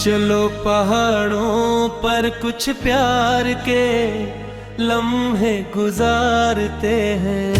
चलो पहाड़ों पर कुछ प्यार के लम्हे गुजारते हैं।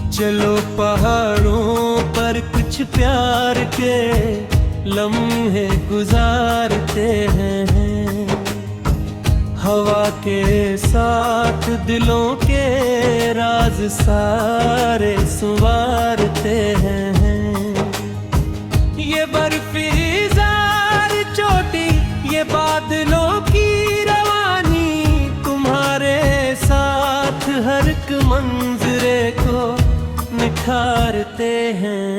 चलो पहाड़ों पर कुछ प्यार के लम्हे गुजारते हैं। हवा के साथ दिलों के राज सारे संवारते हैं। ये बर्फीज़ार चोटी, ये बादलों की रवानी, तुम्हारे साथ हर एक मंजरे को निखारते हैं।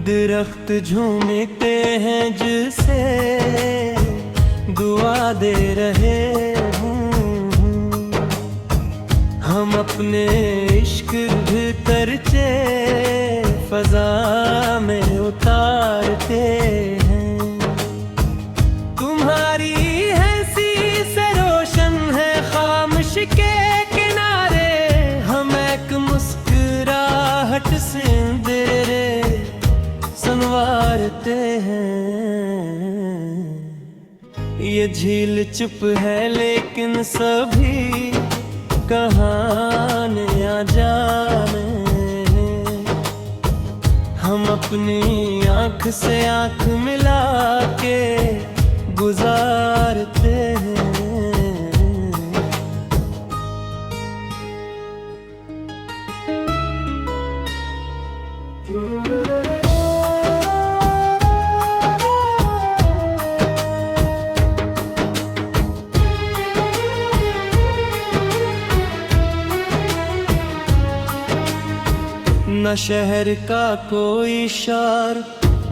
दरख्त झूमते हैं जिसे दुआ दे रहे हैं। हम अपने इश्क भीतरचे फजा में उतारते हैं। तुम्हारी हंसी से रोशन है खामोश के किनारे, हम एक मुस्कुराहट से अंधेरे संवारते हैं। ये झील चुप है लेकिन सभी कहानियां जाने। हम अपनी आँख से आँख मिला के गुजारते हैं। न शहर का कोई शार,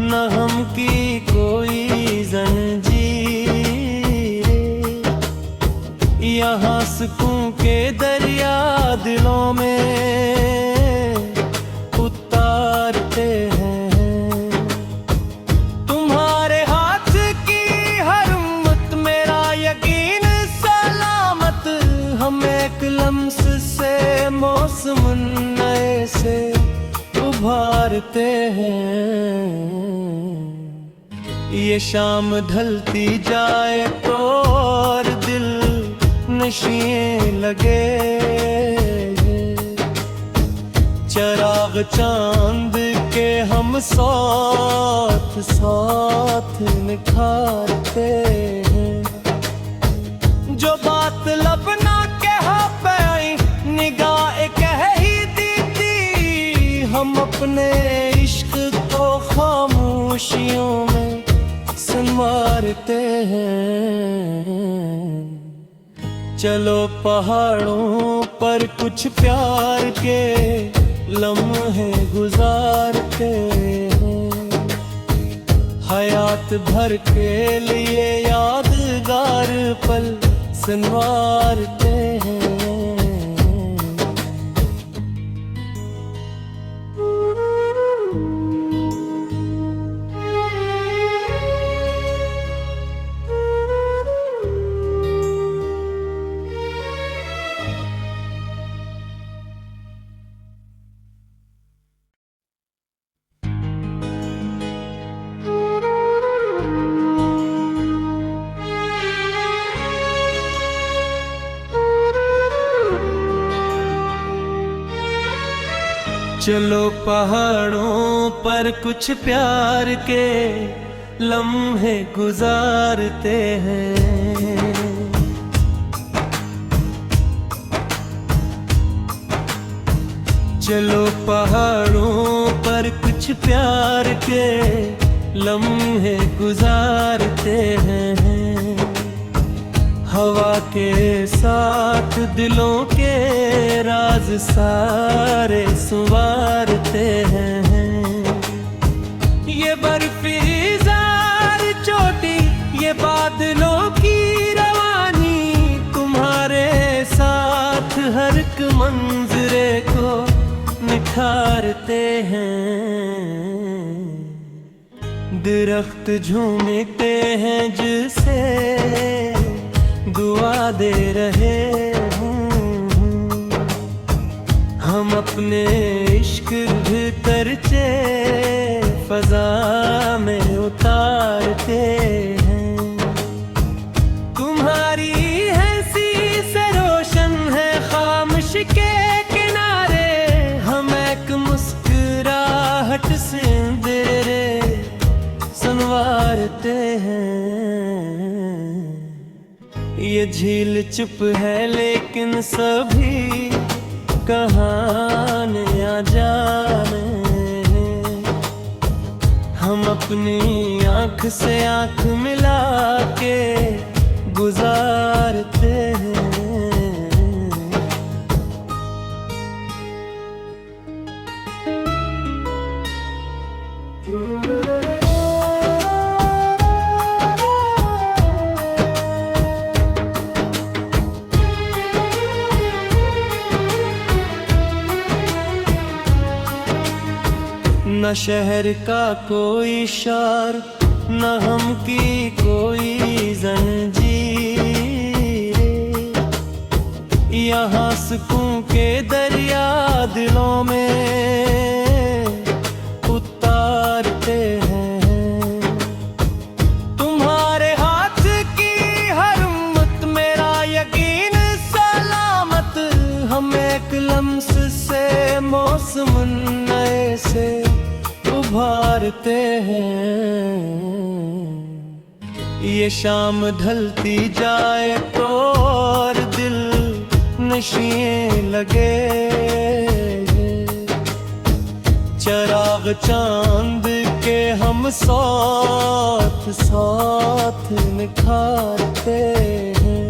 न हम की कोई जंजीर। यहाँ सुकून के दरिया दिलों में उतारते हैं। तुम्हारे हाथ की हर उम्मत मेरा यकीन सलामत। हम एक लम्स से मौसम नए से उभारते हैं। ये शाम ढलती जाए तो और दिल नशीं लगे। चराग चांद के हम साथ साथ निखारते हैं। जो बात लब ना कह पाई निगाह कह ही दी, हम अपने इश्क को खामोशियों में संवारते हैं। चलो पहाड़ों पर कुछ प्यार के लम्हे गुजारते हैं। हयात भर के लिए यादगार पल संवारते हैं। चलो पहाड़ों पर कुछ प्यार के लम्हे गुजारते हैं। चलो पहाड़ों पर कुछ प्यार के लम्हे गुजारते हैं। हवा के साथ दिलों के राज सारे संवारते हैं। ये बर्फीज़ार चोटी, ये बादलों की रवानी, तुम्हारे साथ हर एक मंजरे को निखारते हैं। दरख्त झूमते हैं जिसे दुआ दे रहे हैं। हम हम अपने इश्क भीतरचे फजा में उतारते हैं। तुम्हारी हंसी से रोशन है खामोश के किनारे, हम एक मुस्कुराहट से अंधेरे संवारते हैं। ये झील चुप है लेकिन सभी कहानियाँ जाने, हम अपनी आँख से आँख मिला के गुजारते हैं। न शहर का कोई शार, न हम की कोई जंजीर, यहाँ सुकून के दरिया दिलों में उतारते हैं। तुम्हारे हाथ की हर उम्मत मेरा यकीन सलामत, हम एक लम्स से मौसम नए से उभारते हैं। ये शाम ढलती जाए तो और दिल नशिए लगे, चराग चांद के हम साथ साथ निखारते हैं।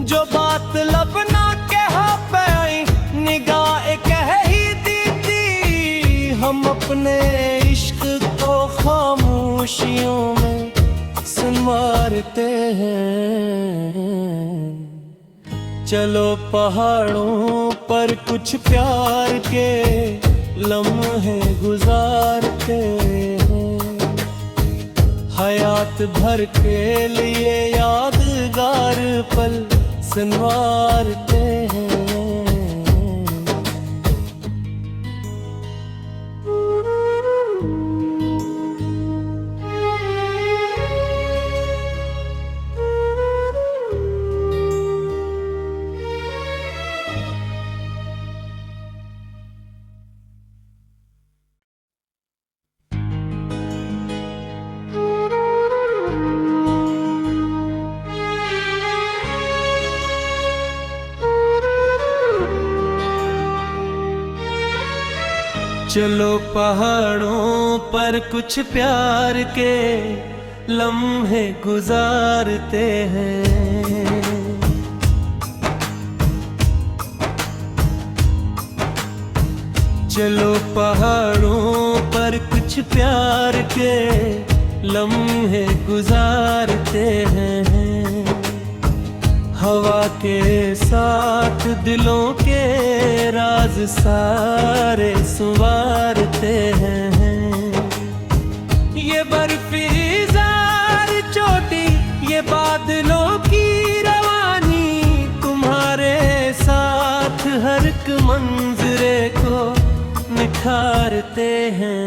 जो बात लब ना कह पाई निगाह कह ही दी थी, हम अपने इश्क को खामोशियों में संवारते हैं। चलो पहाड़ों पर कुछ प्यार के लम्हे गुजारते हैं, हयात भर के लिए यादगार पल संवारते हैं। चलो पहाड़ों पर कुछ प्यार के लम्हे गुजारते हैं, चलो पहाड़ों पर कुछ प्यार के लम्हे गुजारते हैं। हवा के साथ दिलों के राज सारे संवारते हैं। ये बर्फीज़ार चोटी, ये बादलों की रवानी, तुम्हारे साथ हर एक मंजरे को निखारते हैं।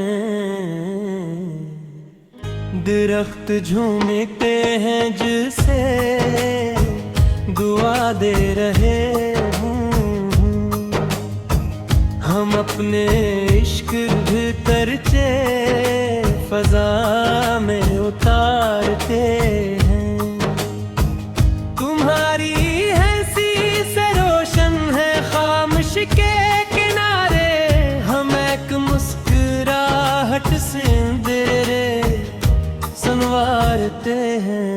दरख्त झूमते हैं जिसे दुआ दे रहे हैं, हम अपने इश्क भीतरचे फजा में उतारते हैं। तुम्हारी हंसी से रोशन है खामोश के किनारे, हम एक मुस्कुराहट से अंधेरे संवारते हैं।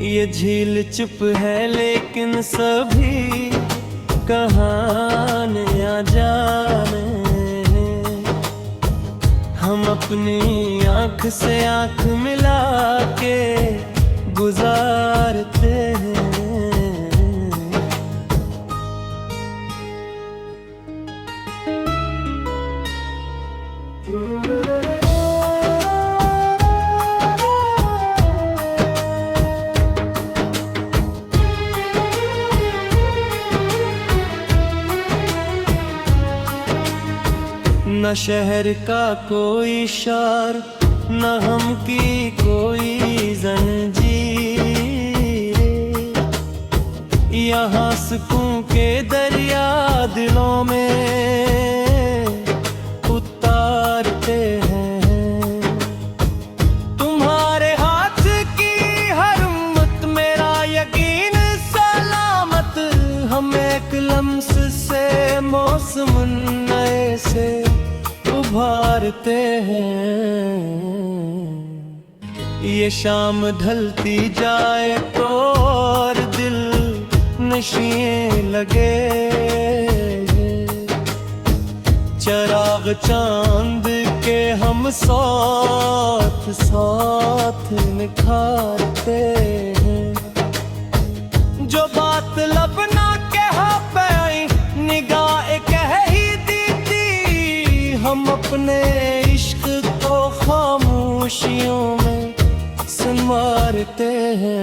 ये झील चुप है लेकिन सभी कहानियाँ जाने, हम अपनी आँख से आँख मिला के गुजारते हैं। न शहर का कोई शार, न हम की कोई जंजीर। यहाँ सुकून के दरिया दिलों में उतारते हैं। तुम्हारे हाथ की हर उम्मत मेरा यकीन सलामत। हम एक लम्स से मौसम नए से उभारते हैं। ये शाम ढलती जाए तो और दिल नशिए लगे। चिराग चांद के हम साथ साथ निखारते हैं। जो बात लब ना कह पाई निगाह कह ही दी थी। हम अपने इश्क को खामोशियों में संवारते हैं।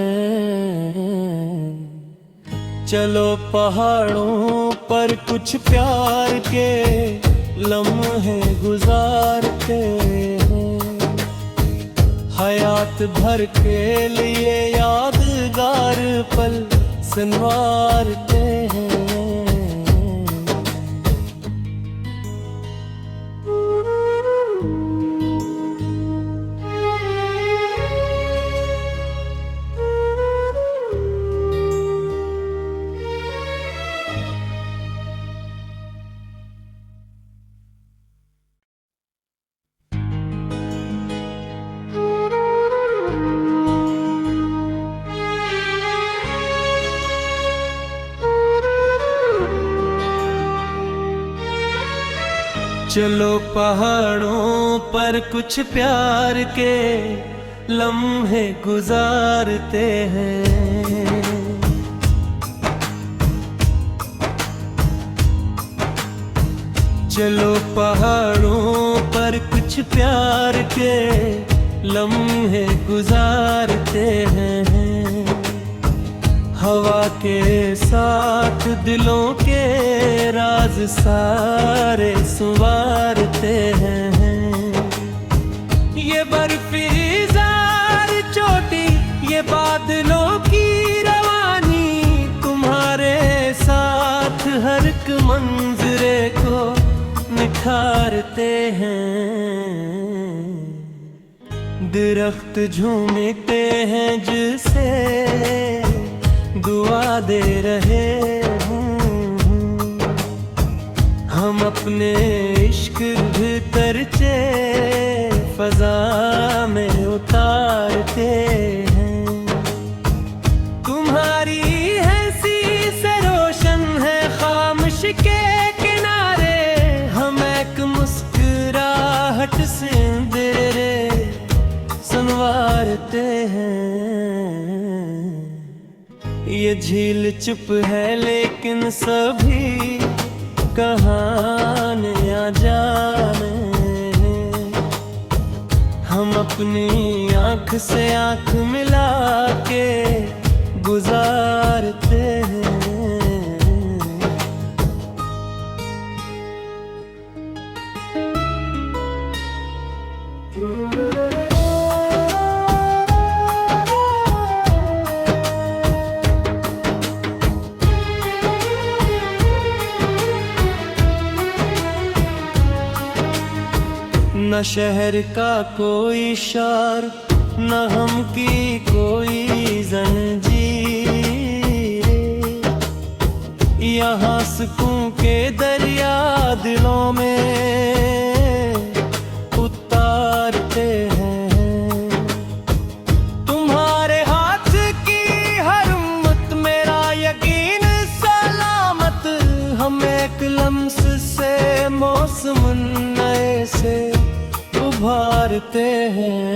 चलो पहाड़ों पर कुछ प्यार के लम्हे गुजारते हैं। हयात भर के लिए यादगार पल संवारते हैं। चलो पहाड़ों पर कुछ प्यार के लम्हे गुजारते हैं। चलो पहाड़ों पर कुछ प्यार के लम्हे गुजारते हैं। हवा के साथ दिलों के राज सारे संवारते हैं। ये बर्फीज़ार चोटी ये बादलों की रवानी तुम्हारे साथ हर एक मंजरे को निखारते हैं। दरख्त झूमते हैं जिसे दुआ दे रहे हैं। हम अपने इश्क भीतरचे फजा में उतारते हैं। तुम्हारी हंसी से रोशन है खामोश के किनारे। हम एक मुस्कुराहट से अंधेरे संवारते हैं। ये झील चुप है लेकिन सभी कहानियां जाने। हम अपनी आँख से आँख मिला के गुजारते हैं। न शहर का कोई शार, न हम की कोई जंजीर। यहाँ सुकून के दरिया दिलों में उतारते हैं। तुम्हारे हाथ की हर उम्मत मेरा यकीन सलामत। हम एक लम्स से मौसम नए से उभारते हैं।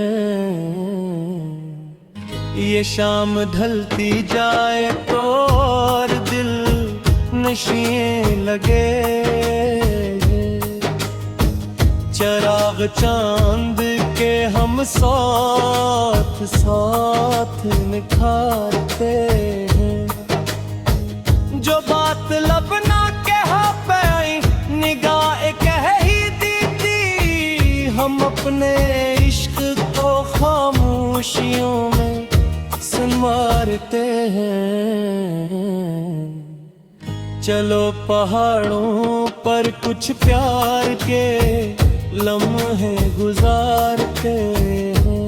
ये शाम ढलती जाए तो और दिल नशिए लगे। चिराग चांद के हम साथ साथ निखारते हैं। जो बात लब ना कह पाई निगाह कह ही दी अपने इश्क को खामोशियों में संवारते हैं। चलो पहाड़ों पर कुछ प्यार के लम्हे गुजारते हैं।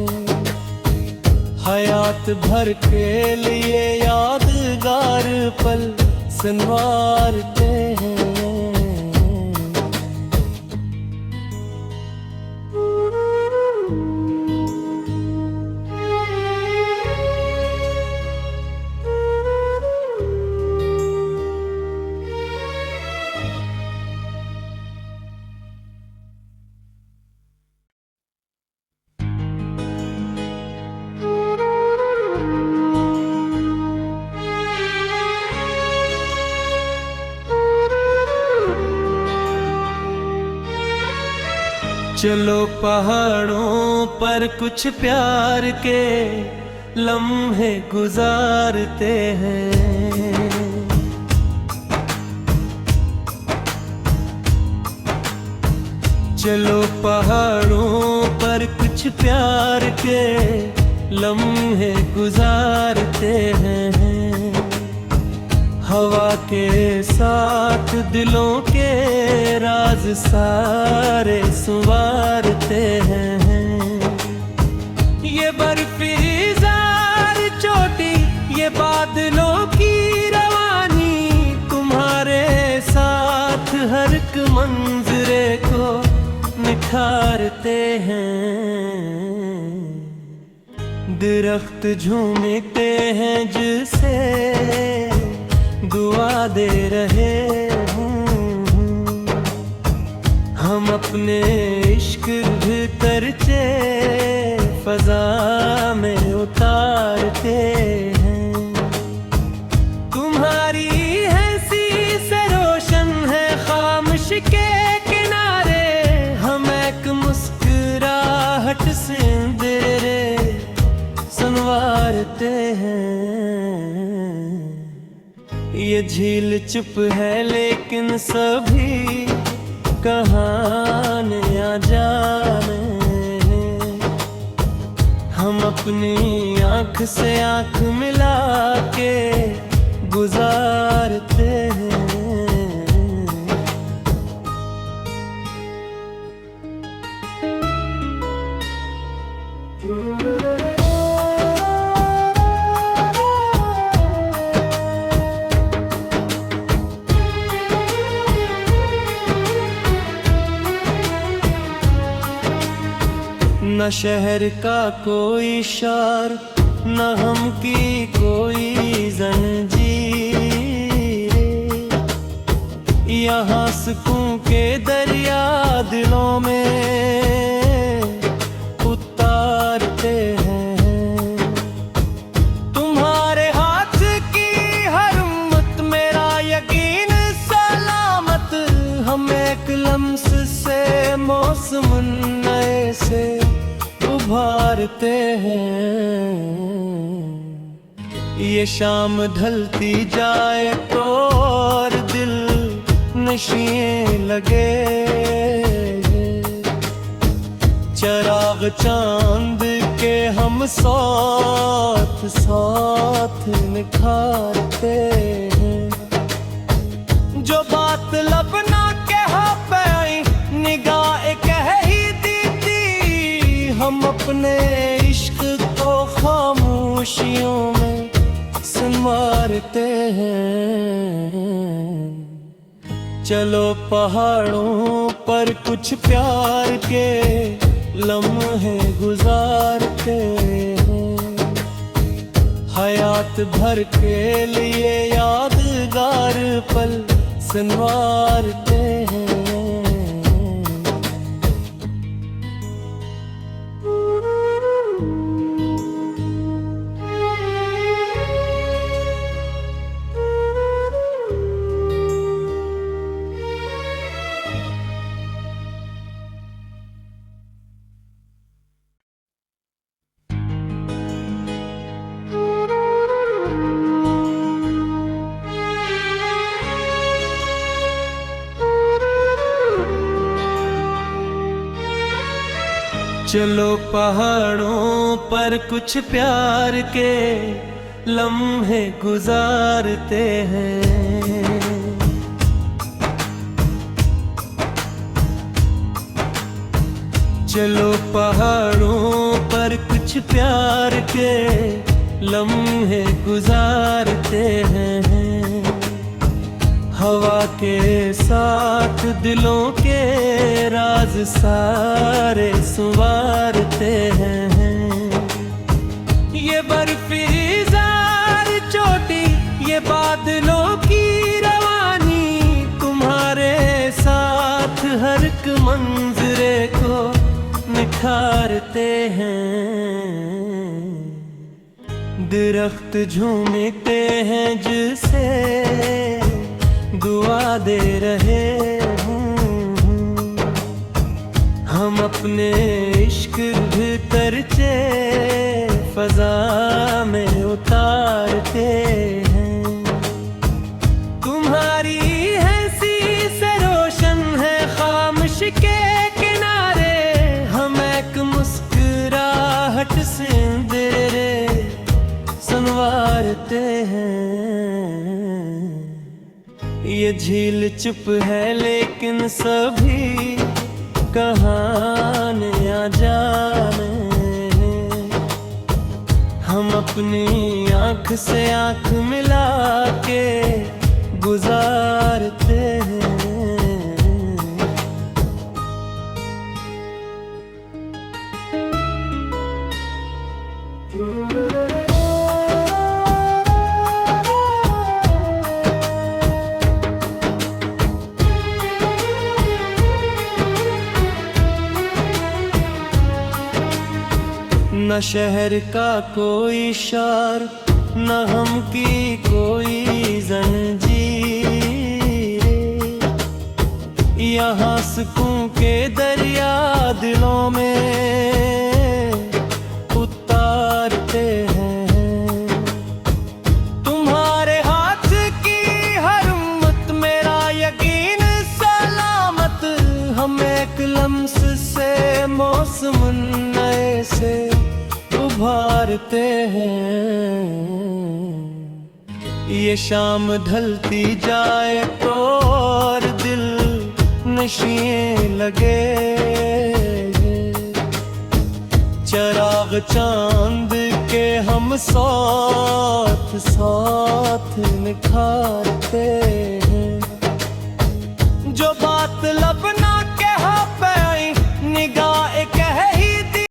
हयात भर के लिए यादगार पल संवारते हैं। चलो पहाड़ों पर कुछ प्यार के लम्हे गुजारते हैं। चलो पहाड़ों पर कुछ प्यार के लम्हे गुजारते हैं। हवा के साथ दिलों के राज सारे संवारते हैं। ये बर्फीज़ार चोटी, ये बादलों की रवानी, तुम्हारे साथ हर एक मंजरे को निखारते हैं। दरख्त झूमते हैं जिसे दुआ दे रहे हैं। हम अपने इश्क भीतरचे फजा में उतारते हैं। तुम्हारी हंसी से रोशन है खामोश के किनारे, हम एक मुस्कुराहट से अंधेरे संवारते हैं। ये झील चुप है लेकिन सभी कहानियां जाने। हम अपनी आँख से आँख मिला के गुजारते हैं। न शहर का कोई शार, न हम की कोई जंजीर। यहाँ सुकून के दरिया दिलों में उतारते हैं। तुम्हारे हाथ की हर उम्मत मेरा यकीन सलामत, हम एक लम्स से मौसम नए से उभारते हैं। ये शाम ढलती जाए तो और दिल नशिए लगे। चिराग चांद के हम साथ साथ निखारते हैं। जो बात लब ना कह पाई निगाह कह ही दी थी, हम अपने इश्क को खामोशियों में संवारते हैं। चलो पहाड़ों पर कुछ प्यार के लम्हे गुजारते हैं। हयात भर के लिए यादगार पल संवारते हैं। चलो पहाड़ों पर कुछ प्यार के लम्हे गुजारते हैं। चलो पहाड़ों पर कुछ प्यार के लम्हे गुजारते हैं। हवा के साथ दिलों के राज सारे संवारते हैं। ये बर्फीज़ार चोटी, ये बादलों की रवानी, तुम्हारे साथ हर एक मंजरे को निखारते हैं। दरख्त झूमते हैं जिसे दुआ दे रहे हैं। हम अपने इश्क भीतरचे फजा में उतारते हैं। तुम्हारी हंसी से रोशन है खामोश के किनारे, हम एक मुस्कुराहट से अंधेरे संवारते हैं। ये झील चुप है लेकिन सभी कहानियां जाने। हम अपनी आँख से आँख मिला के गुजारते हैं। न शहर का कोई शार, न हम की कोई जंजीर, यहाँ सुकून के दरिया दिलों में उतारते हैं। तुम्हारे हाथ की हर उम्मत मेरा यकीन सलामत, हम एक लम्स से मौसम नए से उभारते हैं। ये शाम ढलती जाए तो और दिल नशीं लगे। चिराग चांद के हम साथ साथ निखारते हैं। जो बात